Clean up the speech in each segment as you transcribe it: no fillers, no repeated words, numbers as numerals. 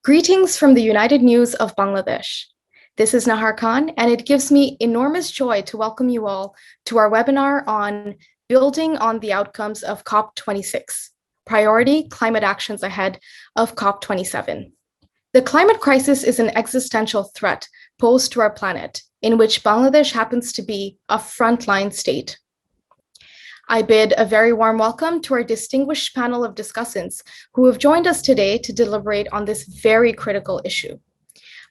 Greetings from the United News of Bangladesh. This is Nahar Khan, and it gives me enormous joy to welcome you all to our webinar on building on the outcomes of COP26, priority climate actions ahead of COP27. The climate crisis is an existential threat posed to our planet, in which Bangladesh happens to be a frontline state. I bid a very warm welcome to our distinguished panel of discussants who have joined us today to deliberate on this very critical issue.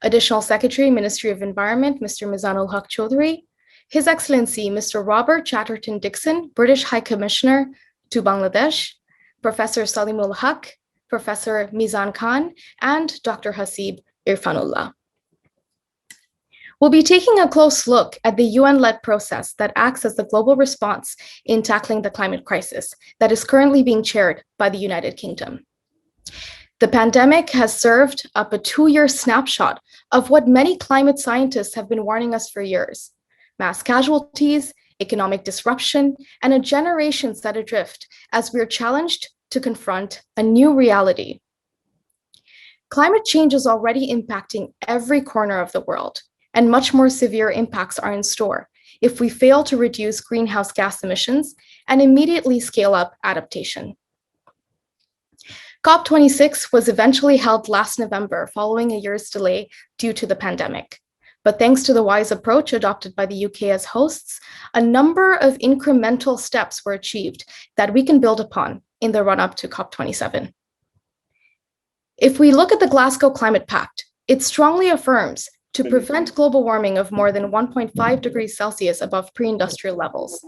Additional Secretary, Ministry of Environment, Mr. Mizanul Chowdhury, His Excellency, Mr. Robert Chatterton Dickson, British High Commissioner to Bangladesh, Professor Saleemul Huq, Professor Mizan Khan, and Dr. Haseeb Irfanullah. We'll be taking a close look at the UN-led process that acts as the global response in tackling the climate crisis that is currently being chaired by the United Kingdom. The pandemic has served up a 2-year snapshot of what many climate scientists have been warning us for years: mass casualties, economic disruption, and a generation set adrift as we're challenged to confront a new reality. Climate change is already impacting every corner of the world, and much more severe impacts are in store if we fail to reduce greenhouse gas emissions and immediately scale up adaptation. COP26 was eventually held last November following a year's delay due to the pandemic. But thanks to the wise approach adopted by the UK as hosts, a number of incremental steps were achieved that we can build upon in the run-up to COP27. If we look at the Glasgow Climate Pact, it strongly affirms to prevent global warming of more than 1.5 degrees Celsius above pre-industrial levels.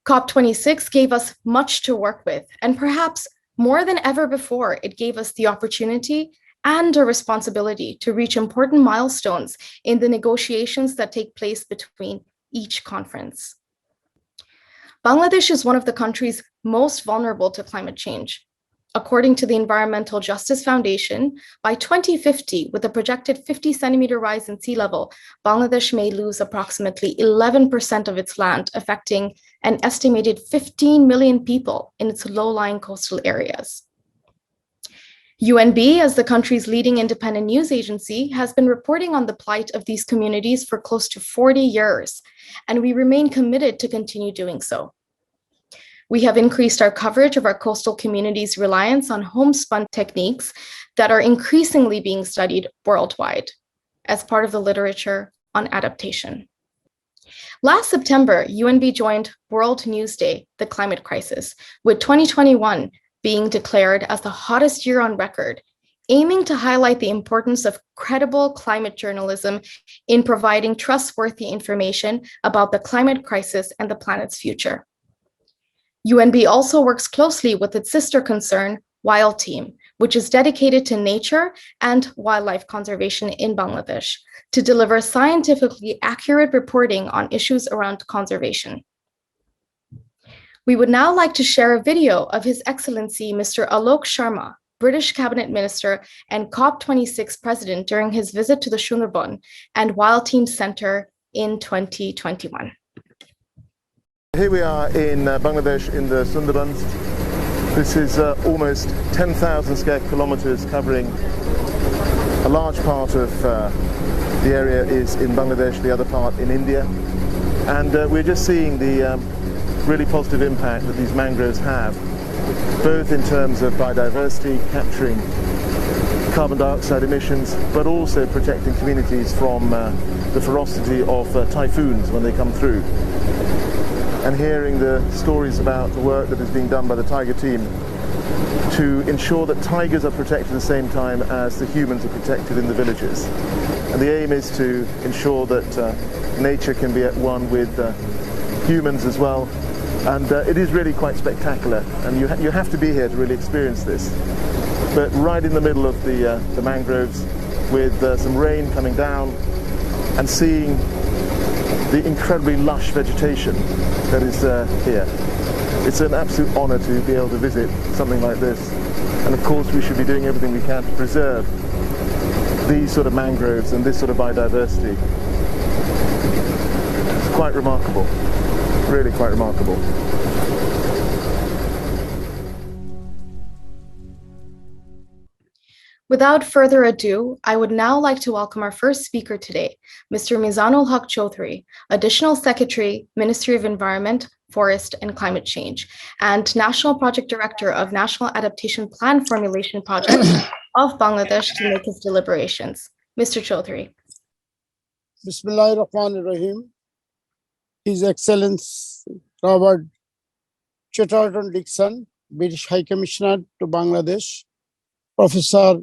COP26 gave us much to work with, and perhaps more than ever before, it gave us the opportunity and a responsibility to reach important milestones in the negotiations that take place between each conference. Bangladesh is one of the countries most vulnerable to climate change. According to the Environmental Justice Foundation, by 2050, with a projected 50-centimeter rise in sea level, Bangladesh may lose approximately 11% of its land, affecting an estimated 15 million people in its low-lying coastal areas. UNB, as the country's leading independent news agency, has been reporting on the plight of these communities for close to 40 years, and we remain committed to continue doing so. We have increased our coverage of our coastal communities' reliance on homespun techniques that are increasingly being studied worldwide as part of the literature on adaptation. Last September, UNB joined World News Day, the climate crisis, with 2021 being declared as the hottest year on record, aiming to highlight the importance of credible climate journalism in providing trustworthy information about the climate crisis and the planet's future. UNB also works closely with its sister concern, Wild Team, which is dedicated to nature and wildlife conservation in Bangladesh, to deliver scientifically accurate reporting on issues around conservation. We would now like to share a video of His Excellency Mr. Alok Sharma, British Cabinet Minister and COP26 President during his visit to the Sundarban and Wild Team Center in 2021. Here we are in Bangladesh in the Sundarbans. This is almost 10,000 square kilometers, covering a large part of the area is in Bangladesh, the other part in India. And we're just seeing the really positive impact that these mangroves have, both in terms of biodiversity, capturing carbon dioxide emissions, but also protecting communities from the ferocity of typhoons when they come through. And hearing the stories about the work that is being done by the tiger team to ensure that tigers are protected at the same time as the humans are protected in the villages. And the aim is to ensure that nature can be at one with humans as well. And it is really quite spectacular, and you have to be here to really experience this. But right in the middle of the mangroves, with some rain coming down, and seeing the incredibly lush vegetation that is here. It's an absolute honor to be able to visit something like this. And of course we should be doing everything we can to preserve these sort of mangroves and this sort of biodiversity. It's quite remarkable, really quite remarkable. Without further ado, I would now like to welcome our first speaker today, Mr. Mizanul Huq Chowdhury, Additional Secretary, Ministry of Environment, Forest and Climate Change, and National Project Director of National Adaptation Plan Formulation Project of Bangladesh to make his deliberations. Mr. Chowdhury. Bismillahirrahmanirrahim. His Excellency Robert Chatterton Dickson, British High Commissioner to Bangladesh, Professor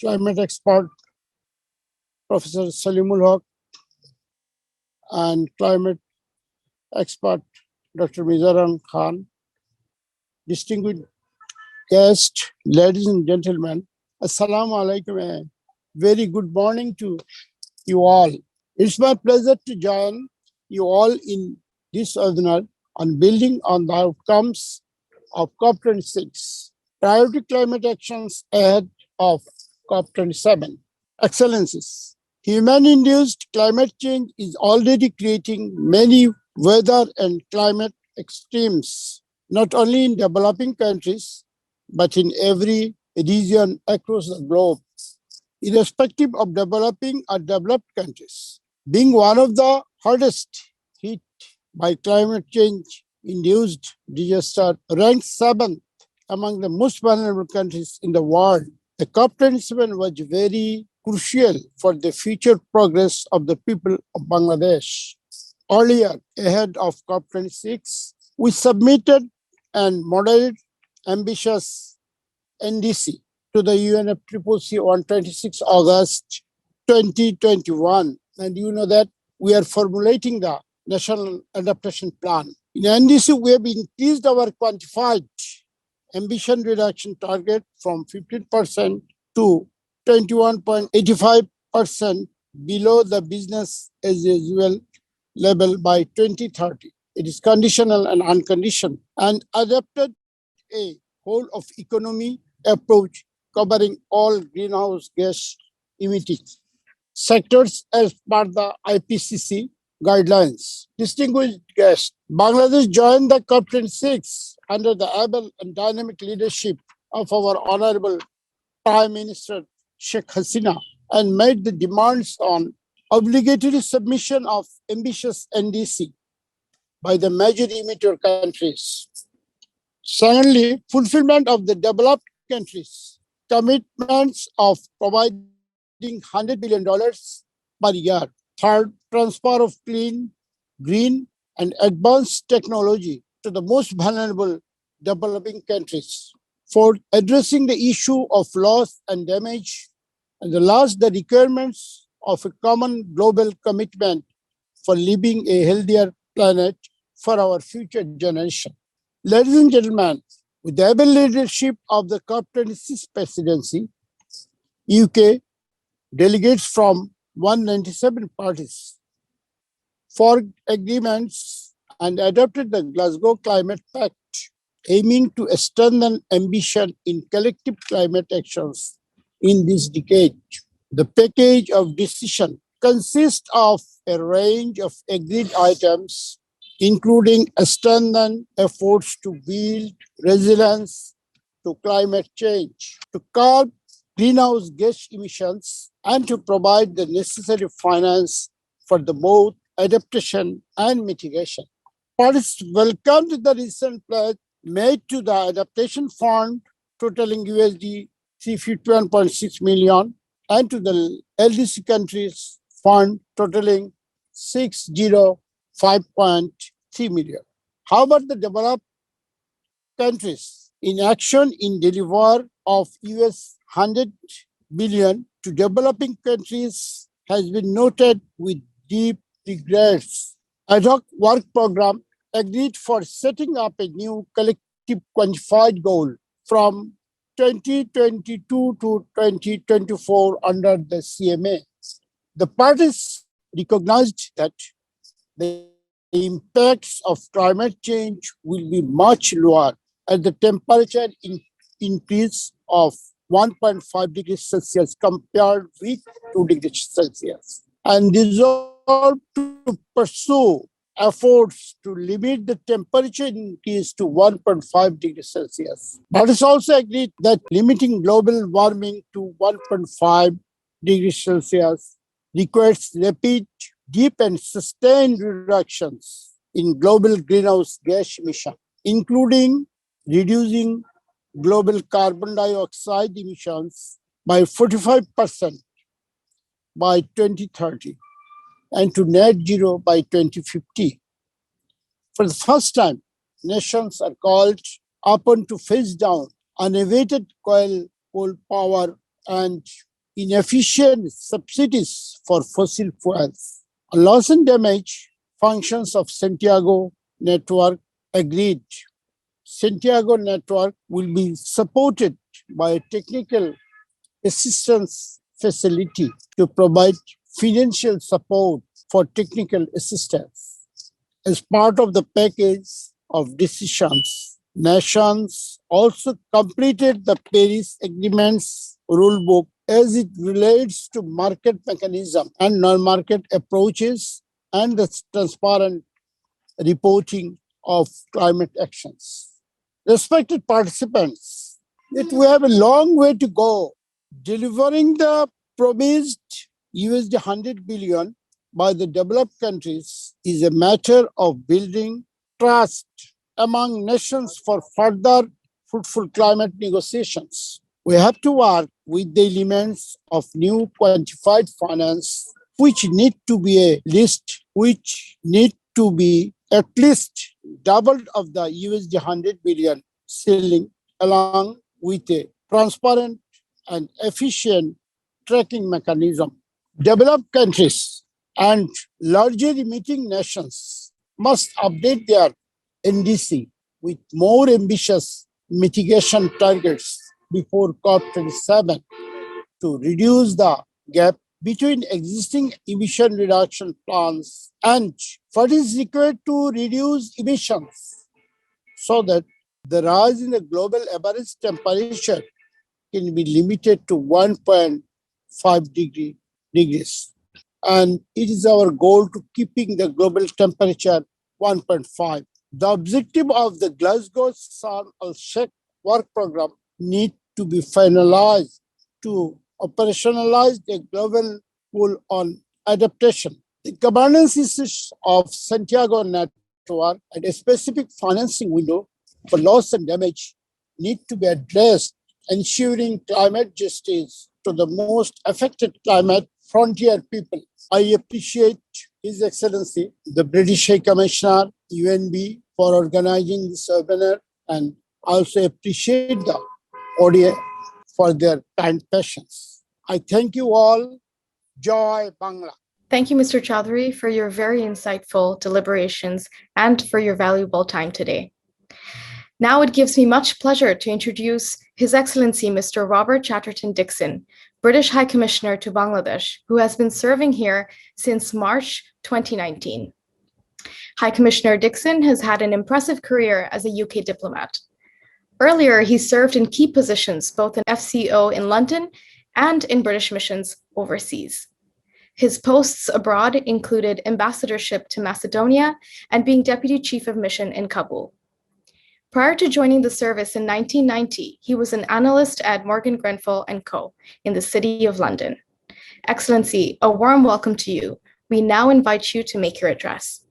Climate Expert, Professor Saleemul Huq, and Climate Expert, Dr Nahar Khan, distinguished guests, ladies and gentlemen, Assalamu alaikum. A very good morning to you all. It's my pleasure to join you all in this webinar on building on the outcomes of COP26, priority climate actions ahead of COP27. Excellencies, human-induced climate change is already creating many weather and climate extremes, not only in developing countries, but in every region across the globe, irrespective of developing or developed countries. Being one of the hardest hit by climate change-induced disaster, ranked 7th among the most vulnerable countries in the world, the COP27 was very crucial for the future progress of the people of Bangladesh. Earlier, ahead of COP26, we submitted and modeled ambitious NDC to the UNFCCC on 26 August 2021. And you know that we are formulating the National Adaptation Plan. In NDC, we have increased our quantified ambition reduction target from 15% to 21.85% below the business as usual level by 2030. It is conditional and unconditional, and adopted a whole of economy approach covering all greenhouse gas emitting sectors as per the IPCC guidelines. Distinguished guests, Bangladesh joined the COP26 under the able and dynamic leadership of our Honorable Prime Minister Sheikh Hasina and made the demands on obligatory submission of ambitious NDC by the major emitter countries. Secondly, fulfillment of the developed countries' commitments of providing $100 billion per year. Third, transfer of clean, green, and advanced technology to the most vulnerable developing countries. Fourth, addressing the issue of loss and damage. And the last, the requirements of a common global commitment for leaving a healthier planet for our future generation. Ladies and gentlemen, with the able leadership of the COP26 presidency, UK delegates from 197 parties forged agreements and adopted the Glasgow Climate Pact, aiming to strengthen ambition in collective climate actions in this decade. The package of decision consists of a range of agreed items, including strengthened efforts to build resilience to climate change, to curb greenhouse gas emissions, and to provide the necessary finance for the both adaptation and mitigation. Parties welcomed the recent pledge made to the Adaptation Fund, totaling USD 351.6 million, and to the LDC countries fund, totaling 605.3 million. However, the developed countries in action in deliver of US 100 billion to developing countries has been noted with deep regrets. Ad hoc work program agreed for setting up a new collective quantified goal from 2022 to 2024 under the CMA. The parties recognized that the impacts of climate change will be much lower as the temperature increase of 1.5 degrees Celsius compared with 2 degrees Celsius, and resolve to pursue efforts to limit the temperature increase to 1.5 degrees Celsius. But it's also agreed that limiting global warming to 1.5 degrees Celsius requires rapid, deep, and sustained reductions in global greenhouse gas emissions, including reducing global carbon dioxide emissions by 45% by 2030 and to net zero by 2050. For the first time, nations are called upon to phase down unabated coal power and inefficient subsidies for fossil fuels. A loss and damage functions of Santiago Network agreed. Santiago Network will be supported by a technical assistance facility to provide financial support for technical assistance. As part of the package of decisions, nations also completed the Paris Agreement's rulebook as it relates to market mechanism and non-market approaches and the transparent reporting of climate actions. Respected participants, yet we have a long way to go. Delivering the promised $100 billion by the developed countries is a matter of building trust among nations for further fruitful climate negotiations. We have to work with the elements of new quantified finance, which need to be at least doubled of the $100 billion ceiling, along with a transparent and efficient tracking mechanism. Developed countries and larger emitting nations must update their NDC with more ambitious mitigation targets before COP27 to reduce the gap between existing emission reduction plans and what is required to reduce emissions so that the rise in the global average temperature can be limited to 1.5 degrees. And it is our goal to keeping the global temperature 1.5. The objective of the Glasgow Sharm el-Sheikh work program need to be finalized to operationalize the global goal on adaptation. The governance issues of Santiago Network and a specific financing window for loss and damage need to be addressed, ensuring climate justice to the most affected climate frontier people. I appreciate His Excellency, the British High Commissioner, UNB, for organizing this webinar, and also appreciate the audience for their kind patience. I thank you all. Joy Bangla. Thank you, Mr. Chowdhury, for your very insightful deliberations and for your valuable time today. Now it gives me much pleasure to introduce His Excellency Mr. Robert Chatterton Dickson, British High Commissioner to Bangladesh, who has been serving here since March 2019. High Commissioner Dickson has had an impressive career as a UK diplomat. Earlier, he served in key positions both in FCO in London and in British missions overseas. His posts abroad included ambassadorship to Macedonia and being Deputy Chief of Mission in Kabul. Prior to joining the service in 1990, he was an analyst at Morgan Grenfell & Co. in the City of London. Excellency, a warm welcome to you. We now invite you to make your address.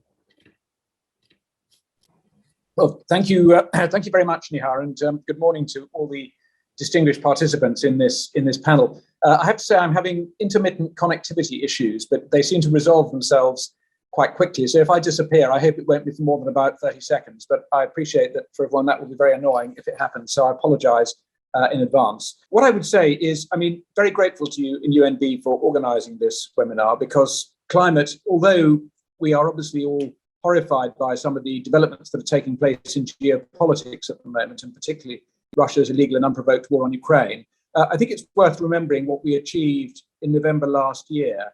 Well, thank you very much, Nahar, and good morning to all the distinguished participants in this panel. I have to say I'm having intermittent connectivity issues, but they seem to resolve themselves quite quickly. So if I disappear, I hope it won't be for more than about 30 seconds, but I appreciate that for everyone that will be very annoying if it happens. So I apologize in advance. What I would say is, very grateful to you in UNB for organizing this webinar, because climate, although we are obviously all horrified by some of the developments that are taking place in geopolitics at the moment, and particularly Russia's illegal and unprovoked war on Ukraine, I think it's worth remembering what we achieved in November last year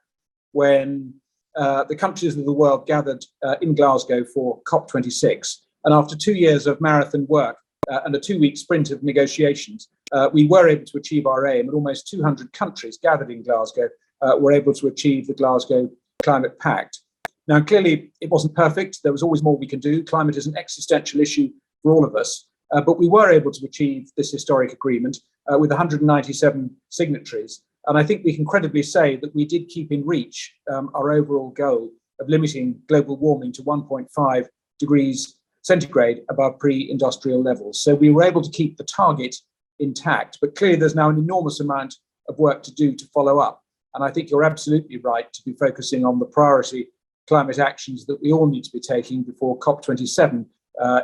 when the countries of the world gathered in Glasgow for COP26. And after 2 years of marathon work and a 2-week sprint of negotiations, we were able to achieve our aim, and almost 200 countries gathered in Glasgow were able to achieve the Glasgow Climate Pact. Now, clearly, it wasn't perfect. There was always more we can do. Climate is an existential issue for all of us. But we were able to achieve this historic agreement with 197 signatories. And I think we can credibly say that we did keep in reach our overall goal of limiting global warming to 1.5 degrees centigrade above pre-industrial levels. So we were able to keep the target intact, but clearly there's now an enormous amount of work to do to follow up. And I think you're absolutely right to be focusing on the priority climate actions that we all need to be taking before COP27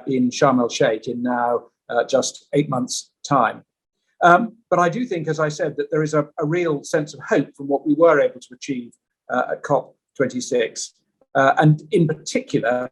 in Sharm el-Sheikh in now just 8 months' time. But I do think, as I said, that there is a real sense of hope from what we were able to achieve at COP26. And in particular,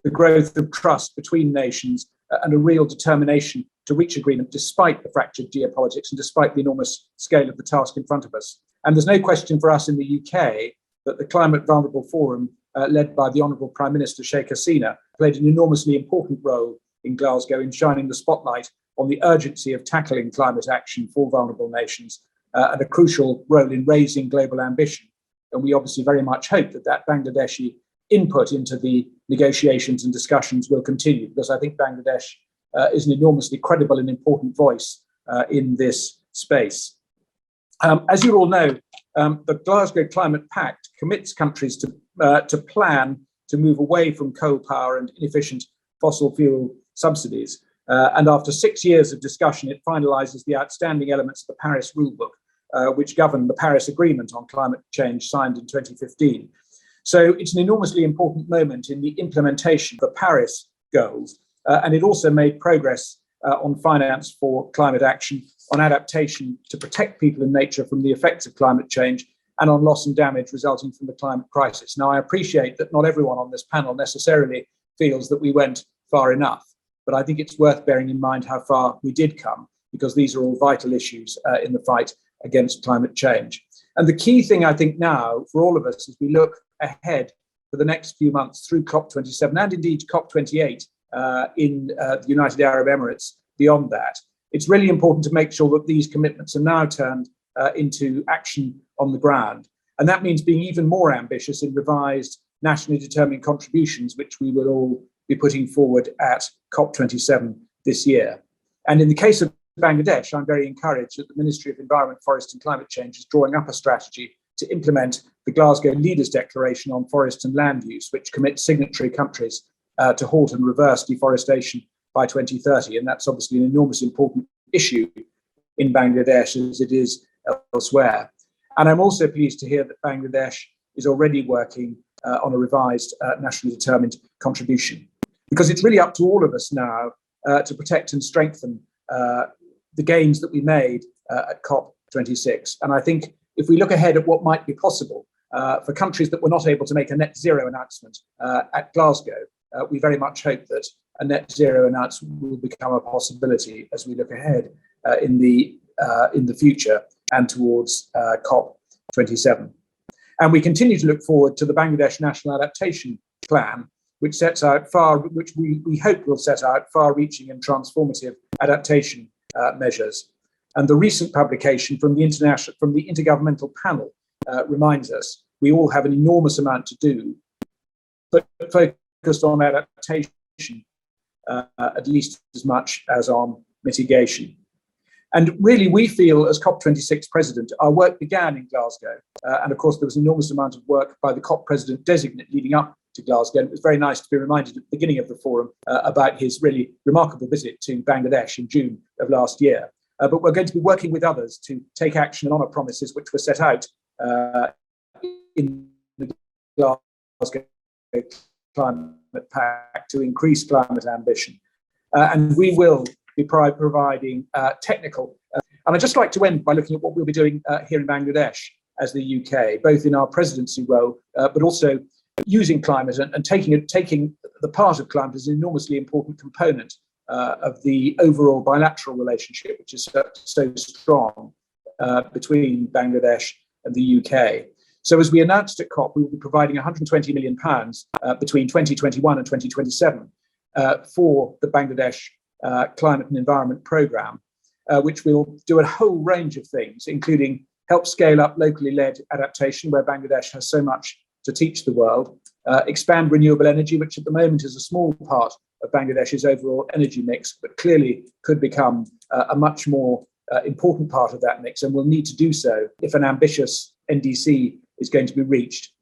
the growth of trust between nations and a real determination to reach agreement despite the fractured geopolitics and despite the enormous scale of the task in front of us. And there's no question for us in the UK that the Climate Vulnerable Forum, led by the Honourable Prime Minister Sheikh Hasina, played an enormously important role in Glasgow in shining the spotlight on the urgency of tackling climate action for vulnerable nations and a crucial role in raising global ambition. And we obviously very much hope that that Bangladeshi input into the negotiations and discussions will continue, because I think Bangladesh is an enormously credible and important voice in this space. As you all know, the Glasgow Climate Pact commits countries to plan to move away from coal power and inefficient fossil fuel subsidies. And after 6 years of discussion, it finalises the outstanding elements of the Paris Rulebook, which govern the Paris Agreement on climate change signed in 2015. So it's an enormously important moment in the implementation of the Paris goals. And it also made progress on finance for climate action, on adaptation to protect people and nature from the effects of climate change, and on loss and damage resulting from the climate crisis. Now, I appreciate that not everyone on this panel necessarily feels that we went far enough, but I think it's worth bearing in mind how far we did come, because these are all vital issues in the fight against climate change. And the key thing, I think, now for all of us as we look ahead for the next few months through COP27 and indeed COP28 in the United Arab Emirates beyond that, it's really important to make sure that these commitments are now turned into action on the ground. And that means being even more ambitious in revised nationally determined contributions, which we will all be putting forward at COP27 this year. And in the case of Bangladesh, I'm very encouraged that the Ministry of Environment, Forest and Climate Change is drawing up a strategy to implement the Glasgow Leaders Declaration on Forest and Land Use, which commits signatory countries to halt and reverse deforestation by 2030. And that's obviously an enormous important issue in Bangladesh as it is elsewhere. And I'm also pleased to hear that Bangladesh is already working on a revised nationally determined contribution, because it's really up to all of us now to protect and strengthen the gains that we made at COP26. And I think if we look ahead at what might be possible for countries that were not able to make a net zero announcement at Glasgow, we very much hope that a net zero announcement will become a possibility as we look ahead in the future and towards COP27. And we continue to look forward to the Bangladesh National Adaptation Plan, which sets out which we hope will set out far-reaching and transformative adaptation measures. And the recent publication from the Intergovernmental Panel reminds us we all have an enormous amount to do, but focused on adaptation at least as much as on mitigation. And really, we feel as COP26 president, our work began in Glasgow. And of course, there was an enormous amount of work by the COP president designate leading up to Glasgow. And it was very nice to be reminded at the beginning of the forum about his really remarkable visit to Bangladesh in June of last year. But we're going to be working with others to take action and honour promises which were set out in the Glasgow Climate Pact to increase climate ambition. And we will be providing technical. And I'd just like to end by looking at what we'll be doing here in Bangladesh as the UK, both in our presidency role, but also using climate and taking the part of climate as an enormously important component of the overall bilateral relationship, which is so strong between Bangladesh and the UK. So as we announced at COP, we will be providing £120 million between 2021 and 2027 for the Bangladesh Climate and Environment Programme, which will do a whole range of things, including help scale up locally led adaptation, where Bangladesh has so much to teach the world, expand renewable energy, which at the moment is a small part of Bangladesh's overall energy mix, but clearly could become a much more important part of that mix, and will need to do so if an ambitious NDC is going to be reached.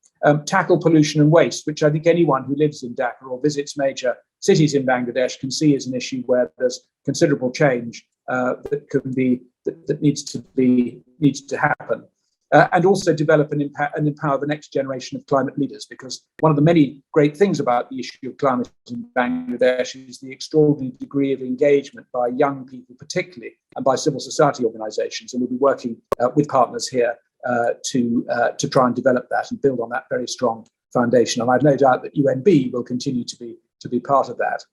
Tackle pollution and waste, which I think anyone who lives in Dhaka or visits major cities in Bangladesh can see as an issue where there's considerable change that needs to happen. And also develop and empower the next generation of climate leaders, because one of the many great things about the issue of climate in Bangladesh is the extraordinary degree of engagement by young people particularly, and by civil society organizations. And we'll be working with partners here to try and develop that and build on that very strong foundation. And I've no doubt that UNB will continue to be part of that.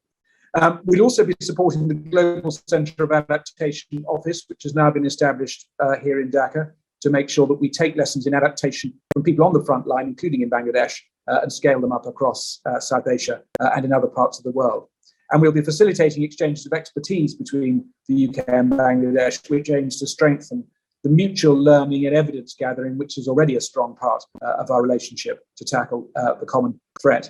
We'll also be supporting the Global Centre of Adaptation Office, which has now been established here in Dhaka, to make sure that we take lessons in adaptation from people on the front line, including in Bangladesh, and scale them up across South Asia and in other parts of the world. And we'll be facilitating exchanges of expertise between the UK and Bangladesh, which aims to strengthen the mutual learning and evidence gathering, which is already a strong part of our relationship to tackle the common threat.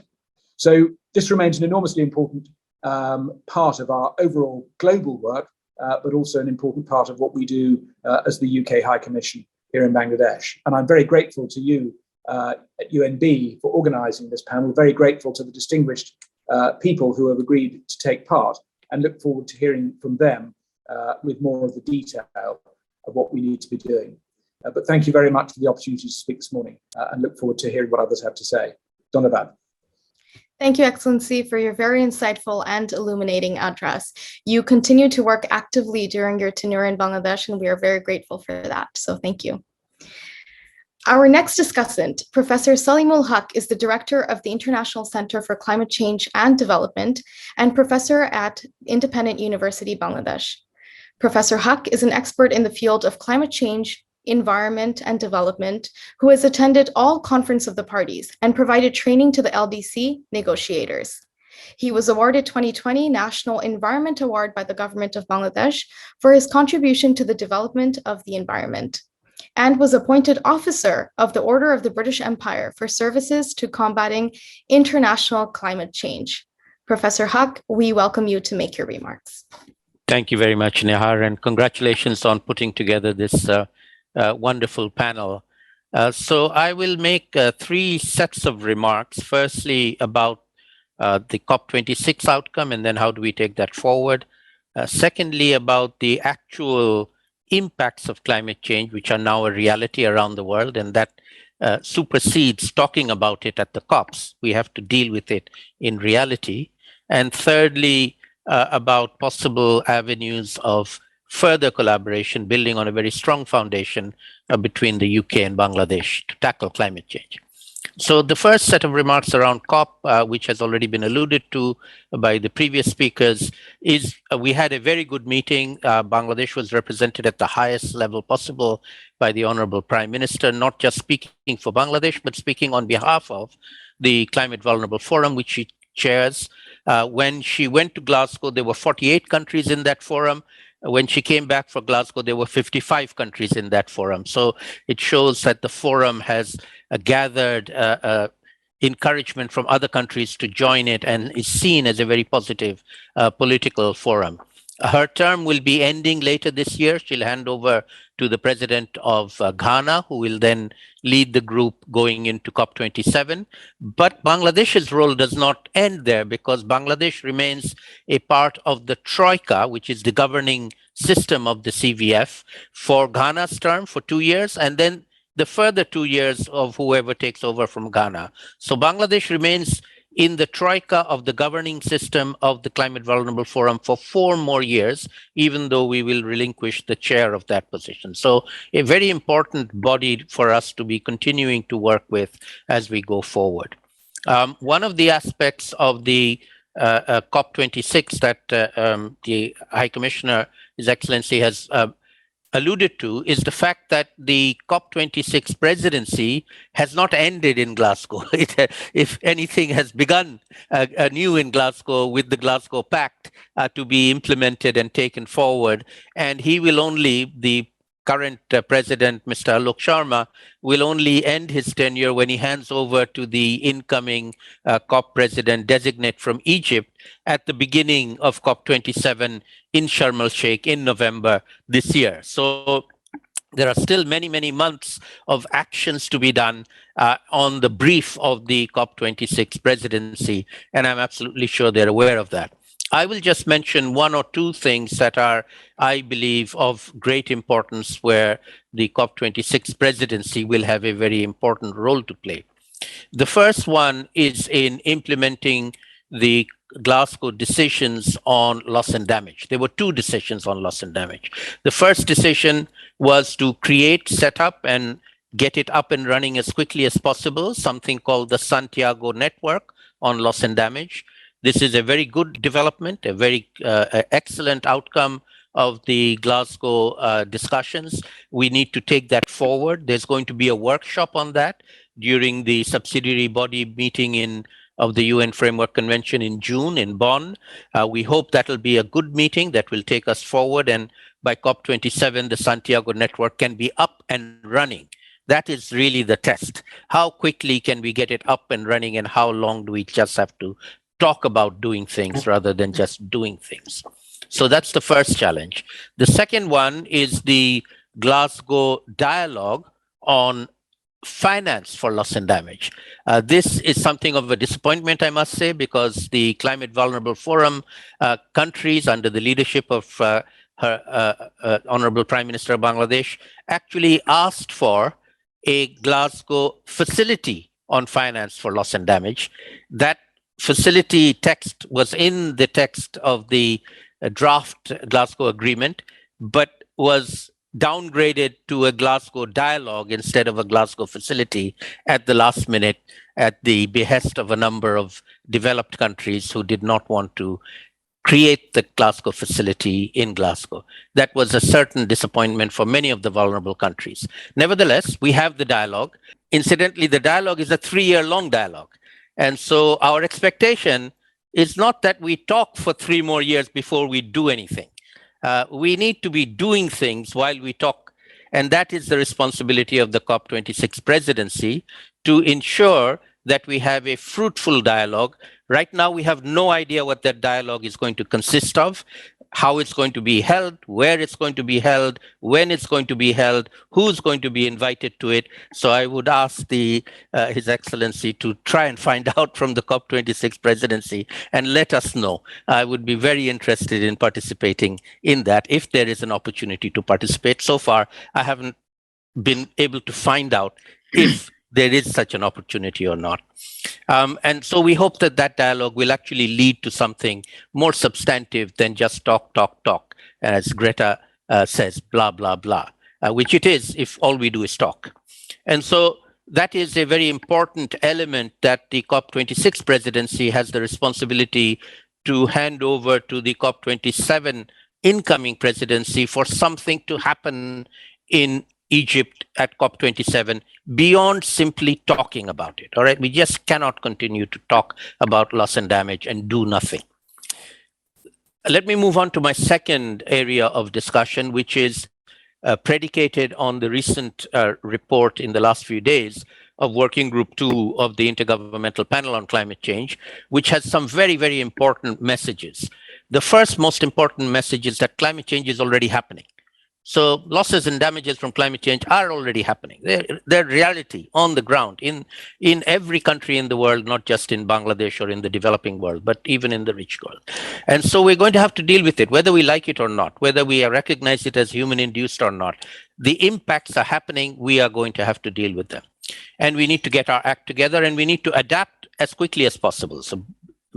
So this remains an enormously important part of our overall global work, but also an important part of what we do as the UK High Commission here in Bangladesh. And I'm very grateful to you at UNB for organising this panel, very grateful to the distinguished people who have agreed to take part, and look forward to hearing from them with more of the detail of what we need to be doing. But thank you very much for the opportunity to speak this morning, and look forward to hearing what others have to say. Dhanyavad. Thank you, Excellency, for your very insightful and illuminating address. You continue to work actively during your tenure in Bangladesh, and we are very grateful for that. So thank you. Our next discussant, Professor Saleemul Huq, is the director of the International Center for Climate Change and Development and professor at Independent University, Bangladesh. Professor Huq is an expert in the field of climate change, environment, and development, who has attended all Conference of the Parties and provided training to the LDC negotiators. He was awarded 2020 National Environment Award by the Government of Bangladesh for his contribution to the development of the environment, and was appointed Officer of the Order of the British Empire for services to combating international climate change. Professor Huq, we welcome you to make your remarks. Thank you very much, Nahar, and congratulations on putting together this wonderful panel. So I will make three sets of remarks. Firstly, about the COP26 outcome, and then how do we take that forward. Secondly, about the actual impacts of climate change, which are now a reality around the world, and that supersedes talking about it at the COPs. We have to deal with it in reality. And thirdly, about possible avenues of further collaboration, building on a very strong foundation between the UK and Bangladesh to tackle climate change. So the first set of remarks around COP, which has already been alluded to by the previous speakers, is we had a very good meeting. Bangladesh was represented at the highest level possible by the Honorable Prime Minister, not just speaking for Bangladesh, but speaking on behalf of the Climate Vulnerable Forum, which she chairs. When she went to Glasgow, there were 48 countries in that forum. When she came back for Glasgow, there were 55 countries in that forum. So it shows that the forum has gathered encouragement from other countries to join it and is seen as a very positive political forum. Her term will be ending later this year. She'll hand over to the president of Ghana, who will then lead the group going into COP27. But Bangladesh's role does not end there, because Bangladesh remains a part of the Troika, which is the governing system of the CVF, for Ghana's term for 2 years, and then the further 2 years of whoever takes over from Ghana. So Bangladesh remains in the troika of the governing system of the Climate Vulnerable Forum for 4 more years, even though we will relinquish the chair of that position. So a very important body for us to be continuing to work with as we go forward. One of the aspects of the COP26 that the High Commissioner, His Excellency, has alluded to is the fact that the COP26 presidency has not ended in Glasgow. It, if anything, has begun anew in Glasgow with the Glasgow Pact to be implemented and taken forward. And he will only, the current president, Mr. Alok Sharma, will only end his tenure when he hands over to the incoming COP president designate from Egypt at the beginning of COP27 in Sharm el-Sheikh in November this year. So there are still many, many months of actions to be done on the brief of the COP26 presidency, and I'm absolutely sure they're aware of that. I will just mention one or two things that are, I believe, of great importance where the COP26 presidency will have a very important role to play. The first one is in implementing the Glasgow decisions on loss and damage. There were two decisions on loss and damage. The first decision was to create, set up, and get it up and running as quickly as possible, something called the Santiago Network on loss and damage. This is a very good development, a very excellent outcome of the Glasgow discussions. We need to take that forward. There's going to be a workshop on that during the subsidiary body meeting of the UN Framework Convention in June in Bonn. We hope that will be a good meeting that will take us forward, and by COP27, the Santiago Network can be up and running. That is really the test. How quickly can we get it up and running, and how long do we just have to talk about doing things rather than just doing things? So that's the first challenge. The second one is the Glasgow dialogue on finance for loss and damage. This is something of a disappointment, I must say, because the Climate Vulnerable Forum countries under the leadership of Honorable Prime Minister of Bangladesh actually asked for a Glasgow facility on finance for loss and damage. That facility text was in the text of the draft Glasgow Agreement, but was downgraded to a Glasgow dialogue instead of a Glasgow facility at the last minute at the behest of a number of developed countries who did not want to create the Glasgow facility in Glasgow. That was a certain disappointment for many of the vulnerable countries. Nevertheless, we have the dialogue. Incidentally, the dialogue is a 3-year-long dialogue. And so our expectation is not that we talk for 3 more years before we do anything. We need to be doing things while we talk. And that is the responsibility of the COP26 presidency, to ensure that we have a fruitful dialogue. Right now, we have no idea what that dialogue is going to consist of, how it's going to be held, where it's going to be held, when it's going to be held, who's going to be invited to it. So I would ask His Excellency to try and find out from the COP26 presidency and let us know. I would be very interested in participating in that if there is an opportunity to participate. So far, I haven't been able to find out if there is such an opportunity or not. And so we hope that that dialogue will actually lead to something more substantive than just talk, talk, talk, as Greta says, blah, blah, blah, which it is if all we do is talk. And so that is a very important element that the COP26 presidency has the responsibility to hand over to the COP27 incoming presidency for something to happen in Egypt at COP27 beyond simply talking about it. All right, we just cannot continue to talk about loss and damage and do nothing. Let me move on to my second area of discussion, which is predicated on the recent report in the last few days of Working Group 2 of the Intergovernmental Panel on Climate Change, which has some very, very important messages. The first most important message is that climate change is already happening. So losses and damages from climate change are already happening. They're reality on the ground in every country in the world, not just in Bangladesh or in the developing world, but even in the rich world. And so we're going to have to deal with it, whether we like it or not, whether we recognize it as human-induced or not. The impacts are happening. We are going to have to deal with them. And we need to get our act together, and we need to adapt as quickly as possible. So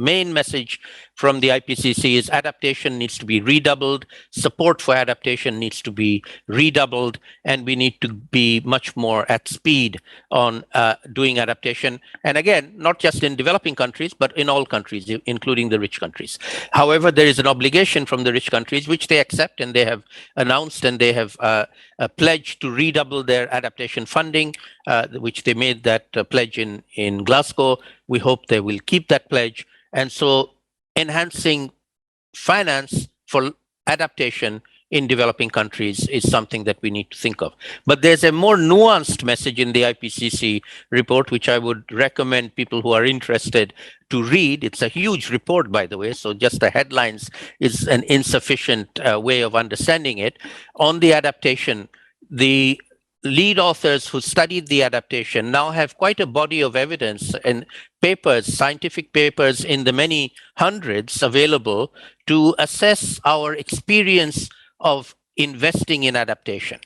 main message from the IPCC is adaptation needs to be redoubled, support for adaptation needs to be redoubled, and we need to be much more at speed on doing adaptation. And again, not just in developing countries, but in all countries, including the rich countries. However, there is an obligation from the rich countries, which they accept, and they have announced, and they have pledged to redouble their adaptation funding, which they made that pledge in Glasgow. We hope they will keep that pledge. And so enhancing finance for adaptation in developing countries is something that we need to think of. But there's a more nuanced message in the IPCC report, which I would recommend people who are interested to read. It's a huge report, by the way, so just the headlines is an insufficient way of understanding it. On the adaptation, the lead authors who studied the adaptation now have quite a body of evidence and papers, scientific papers in the many hundreds available to assess our experience of investing in adaptation.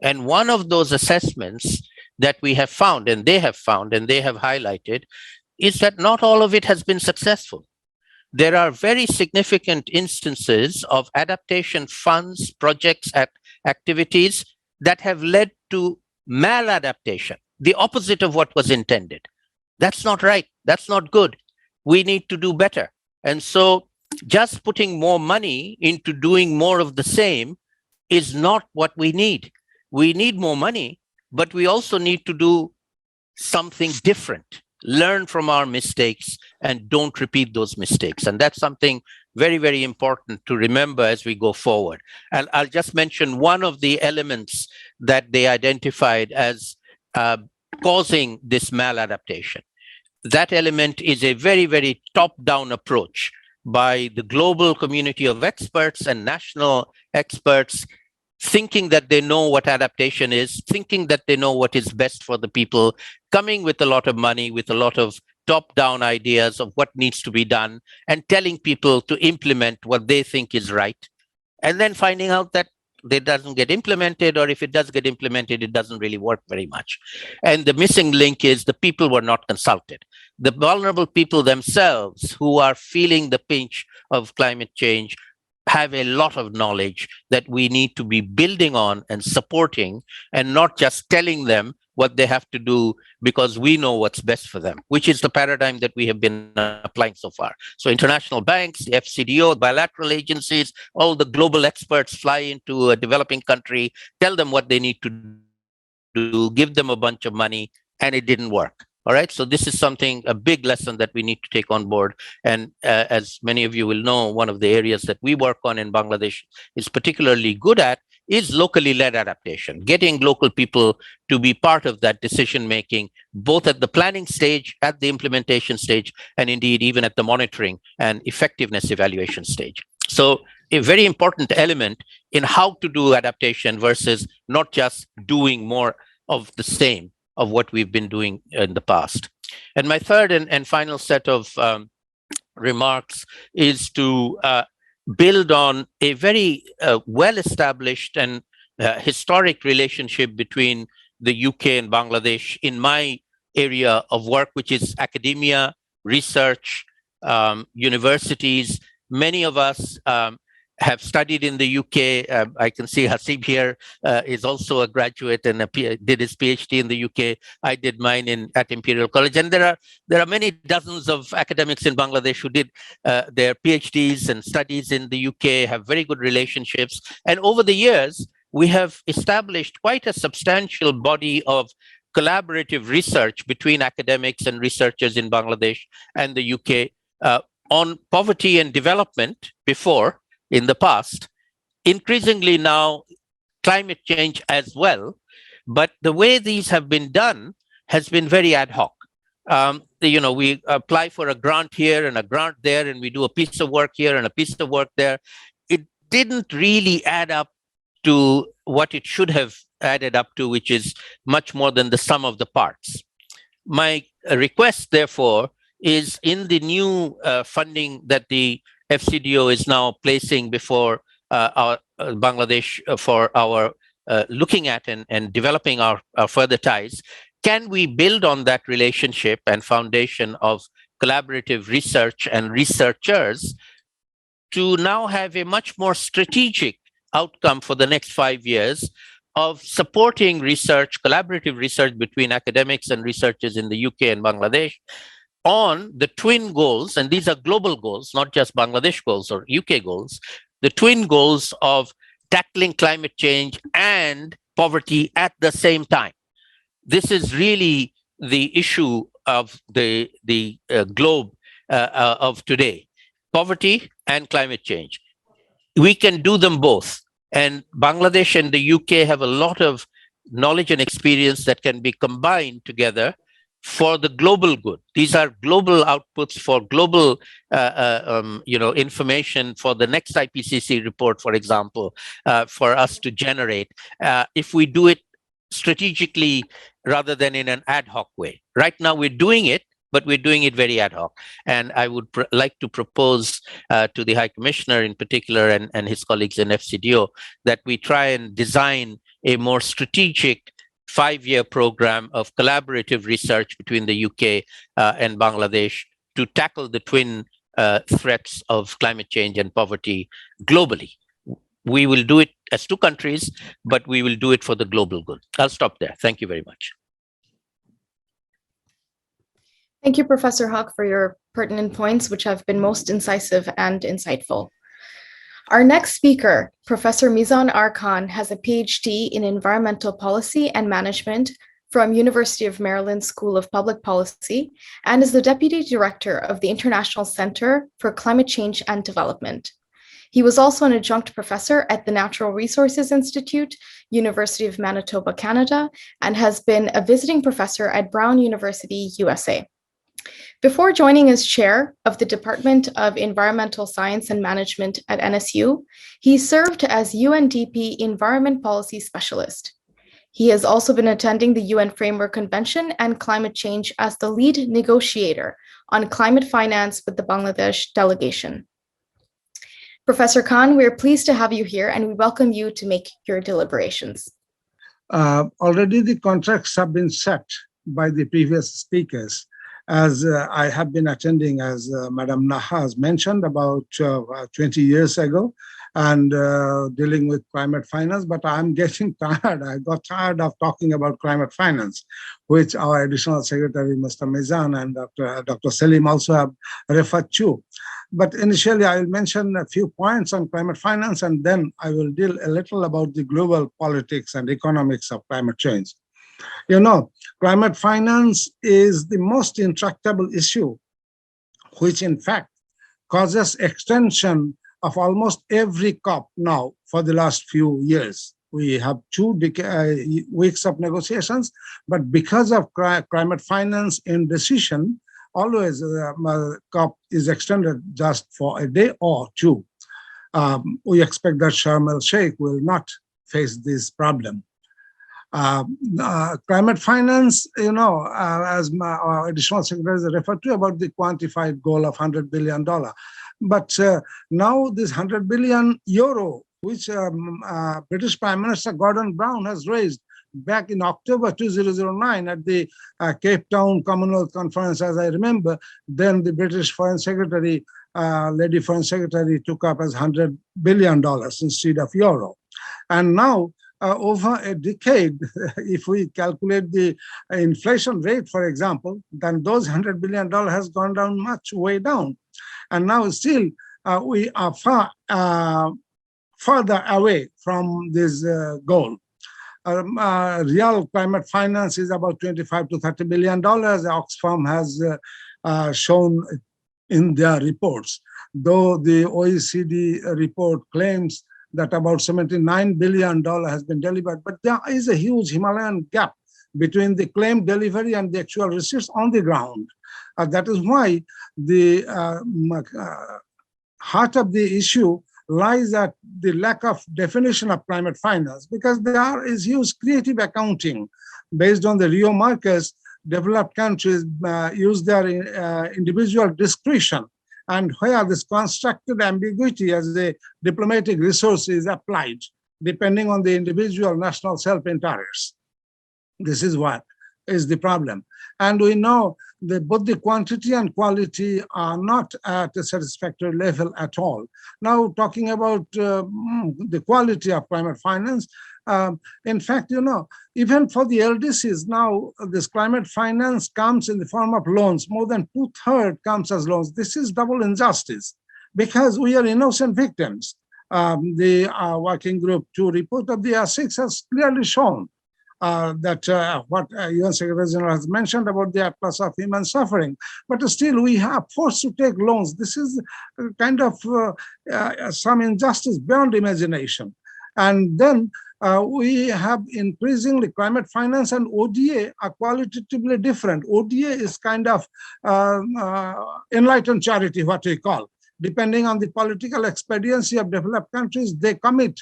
And one of those assessments that we have found, and they have found, and they have highlighted, is that not all of it has been successful. There are very significant instances of adaptation funds, projects, activities that have led to maladaptation, the opposite of what was intended. That's not right. That's not good. We need to do better. And so just putting more money into doing more of the same is not what we need. We need more money, but we also need to do something different, learn from our mistakes, and don't repeat those mistakes. And that's something very, very important to remember as we go forward. And I'll just mention one of the elements that they identified as causing this maladaptation. That element is a very, very top-down approach by the global community of experts and national experts, thinking that they know what adaptation is, thinking that they know what is best for the people, coming with a lot of money, with a lot of top-down ideas of what needs to be done, and telling people to implement what they think is right, and then finding out that it doesn't get implemented, or if it does get implemented, it doesn't really work very much. And the missing link is the people were not consulted. The vulnerable people themselves who are feeling the pinch of climate change have a lot of knowledge that we need to be building on and supporting, and not just telling them what they have to do because we know what's best for them, which is the paradigm that we have been applying so far. So international banks, the FCDO, bilateral agencies, all the global experts fly into a developing country, tell them what they need to do, give them a bunch of money, and it didn't work. All right, so this is something, a big lesson that we need to take on board. And as many of you will know, one of the areas that we work on in Bangladesh is particularly good at is locally led adaptation, getting local people to be part of that decision making, both at the planning stage, at the implementation stage, and indeed even at the monitoring and effectiveness evaluation stage. So a very important element in how to do adaptation versus not just doing more of the same of what we've been doing in the past. And my third and final set of remarks is to build on a very well-established and historic relationship between the UK and Bangladesh in my area of work, which is academia, research, universities. Many of us have studied in the UK. I can see Haseeb here is also a graduate and did his PhD in the UK. I did mine at Imperial College. And there are many dozens of academics in Bangladesh who did their PhDs and studies in the UK, have very good relationships. And over the years, we have established quite a substantial body of collaborative research between academics and researchers in Bangladesh and the UK on poverty and development before, in the past, increasingly now climate change as well. But the way these have been done has been very ad hoc. We apply for a grant here and a grant there, and we do a piece of work here and a piece of work there. It didn't really add up to what it should have added up to, which is much more than the sum of the parts. My request, therefore, is in the new funding that the FCDO is now placing before our Bangladesh for our looking at and developing our further ties. Can we build on that relationship and foundation of collaborative research and researchers to now have a much more strategic outcome for the next 5 years of supporting research, collaborative research between academics and researchers in the UK and Bangladesh on the twin goals, and these are global goals, not just Bangladesh goals or UK goals, the twin goals of tackling climate change and poverty at the same time. This is really the issue of the globe of today, poverty and climate change. We can do them both. And Bangladesh and the UK have a lot of knowledge and experience that can be combined together for the global good. These are global outputs for global, information for the next IPCC report, for example, for us to generate if we do it strategically rather than in an ad hoc way. Right now, we're doing it, but we're doing it very ad hoc. And I would like to propose to the High Commissioner in particular and his colleagues in FCDO that we try and design a more strategic 5-year program of collaborative research between the UK and Bangladesh to tackle the twin threats of climate change and poverty globally. We will do it as two countries, but we will do it for the global good. I'll stop there. Thank you very much. Thank you, Professor Huq, for your pertinent points, which have been most incisive and insightful. Our next speaker, Professor Mizanul Khan, has a PhD in environmental policy and management from University of Maryland School of Public Policy and is the Deputy Director of the International Center for Climate Change and Development. He was also an adjunct professor at the Natural Resources Institute, University of Manitoba, Canada, and has been a visiting professor at Brown University, USA. Before joining as chair of the Department of Environmental Science and Management at NSU, he served as UNDP Environment Policy Specialist. He has also been attending the UN Framework Convention and climate change as the lead negotiator on climate finance with the Bangladesh delegation. Professor Khan, we are pleased to have you here and we welcome you to make your deliberations. Already the contracts have been set by the previous speakers. As I have been attending, as Madam Nahar has mentioned, about 20 years ago, and dealing with climate finance, but I'm getting tired. I got tired of talking about climate finance, which our Additional Secretary, Mr. Mizan, and Dr. Saleem also have referred to. But initially, I will mention a few points on climate finance, and then I will deal a little about the global politics and economics of climate change. You know, climate finance is the most intractable issue, which in fact causes extension of almost every COP now for the last few years. We have 2 weeks of negotiations, but because of climate finance indecision, always COP is extended just for a day or 2. We expect that Sharm el-Sheikh will not face this problem. Climate finance, you know, as our additional secretary referred to about the quantified goal of $100 billion. But now this 100 billion euro, which British Prime Minister Gordon Brown has raised back in October 2009 at the Cape Town Commonwealth Conference, as I remember, then the British Foreign Secretary, Lady Foreign Secretary, took up as $100 billion instead of euro. And now, over a decade, if we calculate the inflation rate, for example, then those $100 billion has gone down way down. And now still we are further away from this goal. Real climate finance is about $25 to $30 billion. Oxfam has shown in their reports, though the OECD report claims that about $79 billion has been delivered, but there is a huge Himalayan gap between the claimed delivery and the actual receipts on the ground. That is why the heart of the issue lies at the lack of definition of climate finance, because there is huge creative accounting based on the Rio markers. Developed countries use their individual discretion, and where this constructed ambiguity as a diplomatic resource is applied, depending on the individual national self-interest. This is what is the problem. And we know that both the quantity and quality are not at a satisfactory level at all. Now, talking about the quality of climate finance, in fact, you know, even for the LDCs now, this climate finance comes in the form of loans. More than 2/3 comes as loans. This is double injustice because we are innocent victims. The Working Group 2 report of the R6 has clearly shown that what UN Secretary General has mentioned about the atlas of human suffering, but still we are forced to take loans. This is kind of some injustice beyond imagination. And then we have increasingly climate finance and ODA are qualitatively different. ODA is kind of enlightened charity, what we call. Depending on the political expediency of developed countries, they commit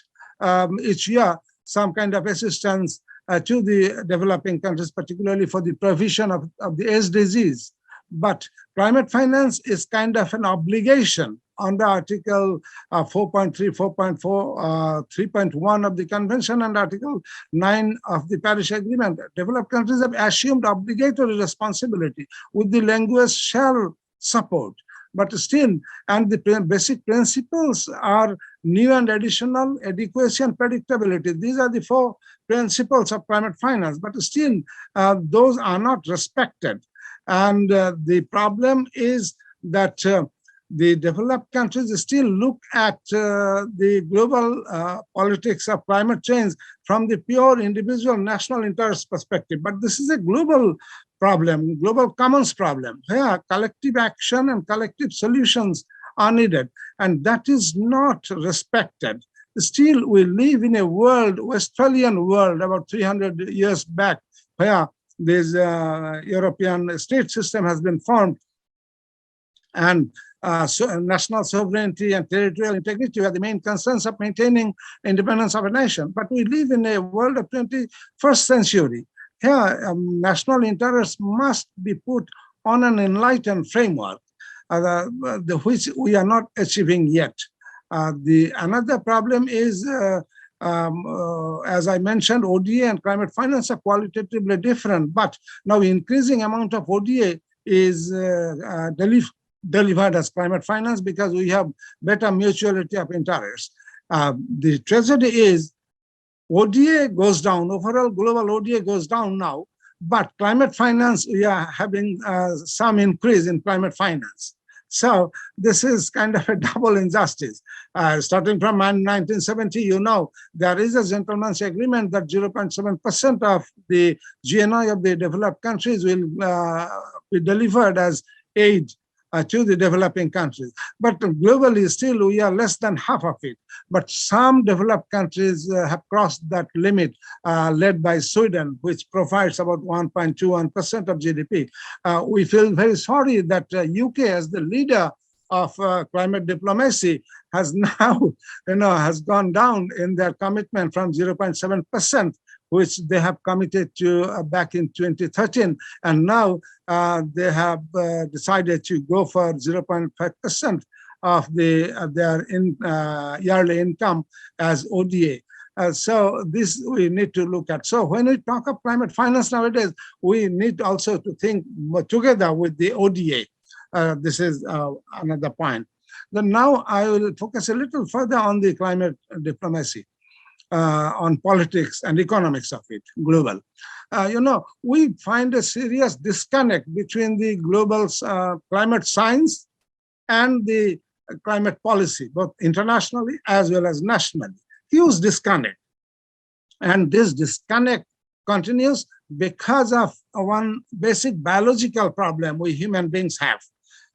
each year some kind of assistance to the developing countries, particularly for the provision of the SDGs. But climate finance is kind of an obligation under Article 4.3, 4.4, 3.1 of the Convention and Article 9 of the Paris Agreement. Developed countries have assumed obligatory responsibility with the language shall support. But still, and the basic principles are new and additional, adequacy and predictability. These are the 4 principles of climate finance, but still those are not respected. And the problem is that the developed countries still look at the global politics of climate change from the pure individual national interest perspective. But this is a global problem, global commons problem, where collective action and collective solutions are needed. And that is not respected. Still, we live in a world, Westphalian world, about 300 years back, where this European state system has been formed, and national sovereignty and territorial integrity are the main concerns of maintaining independence of a nation. But we live in a world of 21st century. Here, national interests must be put on an enlightened framework, which we are not achieving yet. Another problem is, as I mentioned, ODA and climate finance are qualitatively different, but now increasing amount of ODA is delivered as climate finance because we have better mutuality of interest. The tragedy is ODA goes down, overall global ODA goes down now, but climate finance, we are having some increase in climate finance. So this is kind of a double injustice. Starting from 1970, you know, there is a gentleman's agreement that 0.7% of the GNI of the developed countries will be delivered as aid to the developing countries. But globally, still, we are less than half of it. But some developed countries have crossed that limit, led by Sweden, which provides about 1.21% of GDP. We feel very sorry that UK, as the leader of climate diplomacy, has now, has gone down in their commitment from 0.7%, which they have committed to back in 2013. And now they have decided to go for 0.5% of their yearly income as ODA. So this we need to look at. So when we talk of climate finance nowadays, we need also to think together with the ODA. This is another point. Then now I will focus a little further on the climate diplomacy, on politics and economics of it, global. We find a serious disconnect between the global climate science and the climate policy, both internationally as well as nationally. Huge disconnect. And this disconnect continues because of one basic biological problem we human beings have.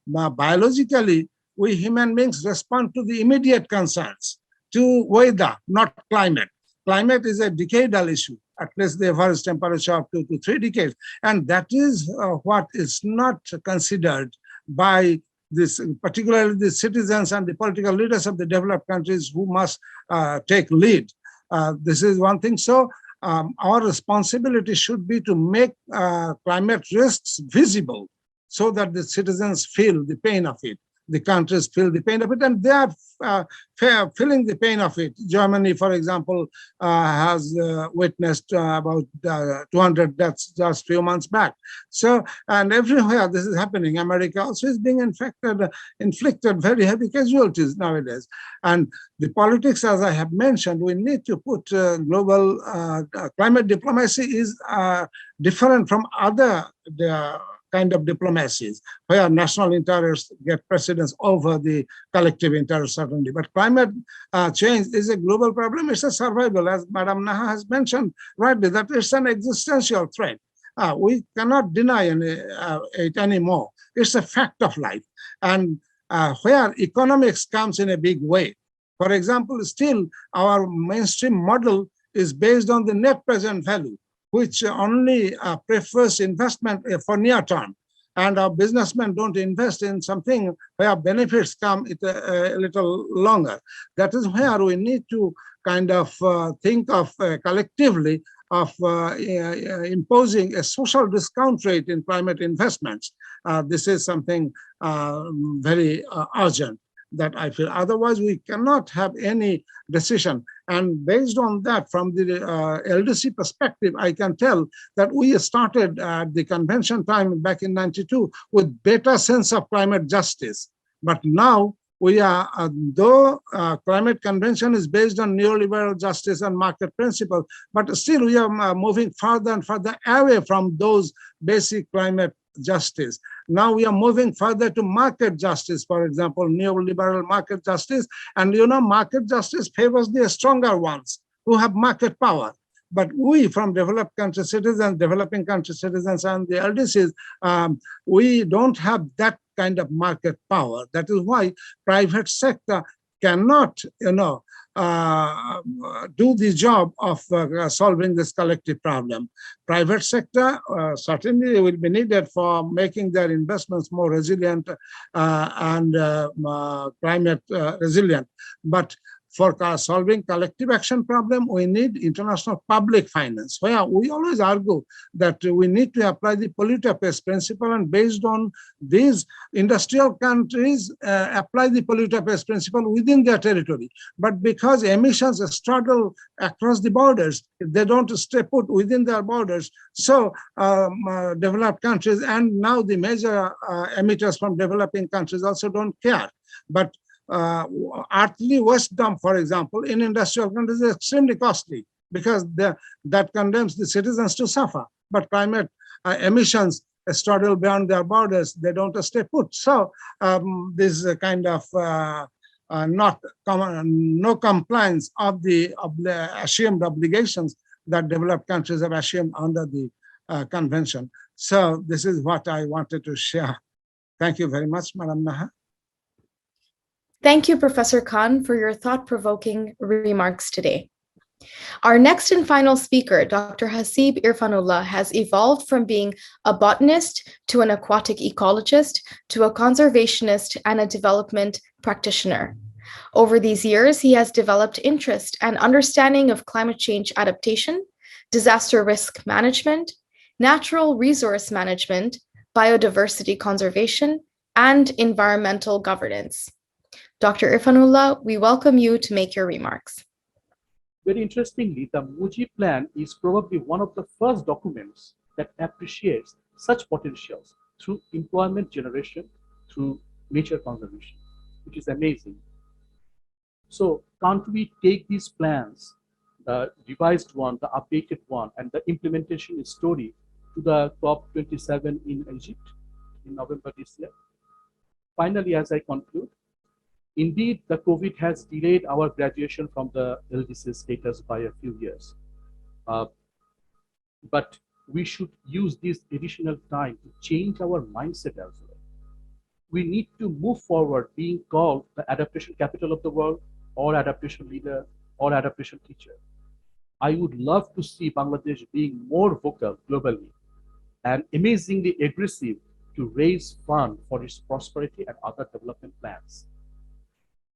Biologically, we human beings respond to the immediate concerns, to weather, not climate. Climate is a decadal issue, at least the average temperature of 2 to 3 decades. And that is what is not considered by this, particularly the citizens and the political leaders of the developed countries who must take lead. This is one thing. So our responsibility should be to make climate risks visible so that the citizens feel the pain of it. The countries feel the pain of it, and they are feeling the pain of it. Germany, for example, has witnessed about 200 deaths just a few months back. So, and everywhere this is happening. America also is being inflicted very heavy casualties nowadays. And the politics, as I have mentioned, we need to put global climate diplomacy is different from other kind of diplomacies where national interests get precedence over the collective interest, certainly. But climate change is a global problem. It's a survival, as Madam Nahar has mentioned rightly, that it's an existential threat. We cannot deny it anymore. It's a fact of life. And where economics comes in a big way, For example, still our mainstream model is based on the net present value, which only prefers investment for near term. And our businessmen don't invest in something where benefits come a little longer. That is where we need to kind of think of collectively of imposing a social discount rate in climate investments. This is something very urgent that I feel. Otherwise, we cannot have any decision. And based on that, from the LDC perspective, I can tell that we started at the convention time back in '92 with better sense of climate justice. But now we are, though climate convention is based on neoliberal justice and market principles, but still we are moving further and further away from those basic climate justice. Now we are moving further to market justice, for example, neoliberal market justice. And market justice favors the stronger ones who have market power. But we, from developed country citizens, developing country citizens, and the LDCs, we don't have that kind of market power. That is why private sector cannot, do the job of solving this collective problem. Private sector certainly will be needed for making their investments more resilient and climate resilient. But for solving collective action problem, we need international public finance, where we always argue that we need to apply the polluter pays principle, and based on these industrial countries apply the polluter pays principle within their territory. But because emissions struggle across the borders, they don't stay put within their borders. So developed countries and now the major emitters from developing countries also don't care. But earthly waste dump, for example, in industrial countries is extremely costly because that condemns the citizens to suffer. But climate emissions straddle beyond their borders, they don't stay put. So this kind of no compliance of the assumed obligations that developed countries have assumed under the convention. So this is what I wanted to share. Thank you very much, Madam Nahar. Thank you, Professor Khan, for your thought-provoking remarks today. Our next and final speaker, Dr. Haseeb Irfanullah, has evolved from being a botanist to an aquatic ecologist to a conservationist and a development practitioner. Over these years, he has developed interest and understanding of climate change adaptation, disaster risk management, natural resource management, biodiversity conservation, and environmental governance. Dr. Irfanullah, we welcome you to make your remarks. Very interestingly, the MUJI plan is probably one of the first documents that appreciates such potentials through employment generation, through nature conservation, which is amazing. So can't we take these plans, the revised one, the updated one, and the implementation story to the COP27 in Egypt in November this year? Finally, as I conclude, indeed, the COVID has delayed our graduation from the LDC status by a few years. But we should use this additional time to change our mindset as well. We need to move forward being called the adaptation capital of the world, or adaptation leader, or adaptation teacher. I would love to see Bangladesh being more vocal globally and amazingly aggressive to raise funds for its prosperity and other development plans.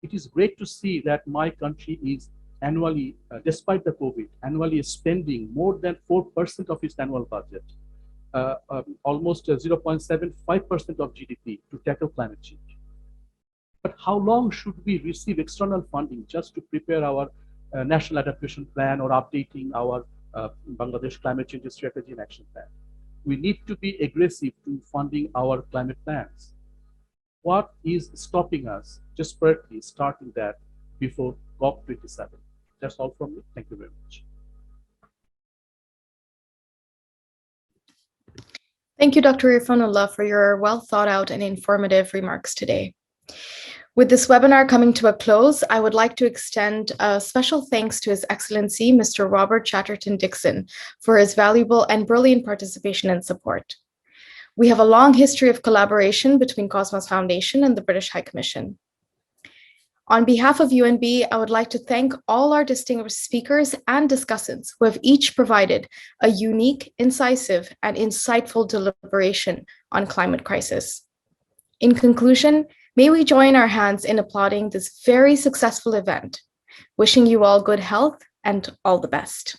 It is great to see that my country is annually, despite the COVID, annually spending more than 4% of its annual budget, almost 0.75% of GDP to tackle climate change. But how long should we receive external funding just to prepare our national adaptation plan or updating our Bangladesh climate change strategy and action plan? We need to be aggressive to funding our climate plans. What is stopping us desperately starting that before COP27? That's all from me. Thank you very much. Thank you, Dr. Irfanullah, for your well thought out and informative remarks today. With this webinar coming to a close, I would like to extend a special thanks to His Excellency, Mr. Robert Chatterton Dickson, for his valuable and brilliant participation and support. We have a long history of collaboration between Cosmos Foundation and the British High Commission. On behalf of UNB, I would like to thank all our distinguished speakers and discussants who have each provided a unique, incisive, and insightful deliberation on climate crisis. In conclusion, may we join our hands in applauding this very successful event. Wishing you all good health and all the best.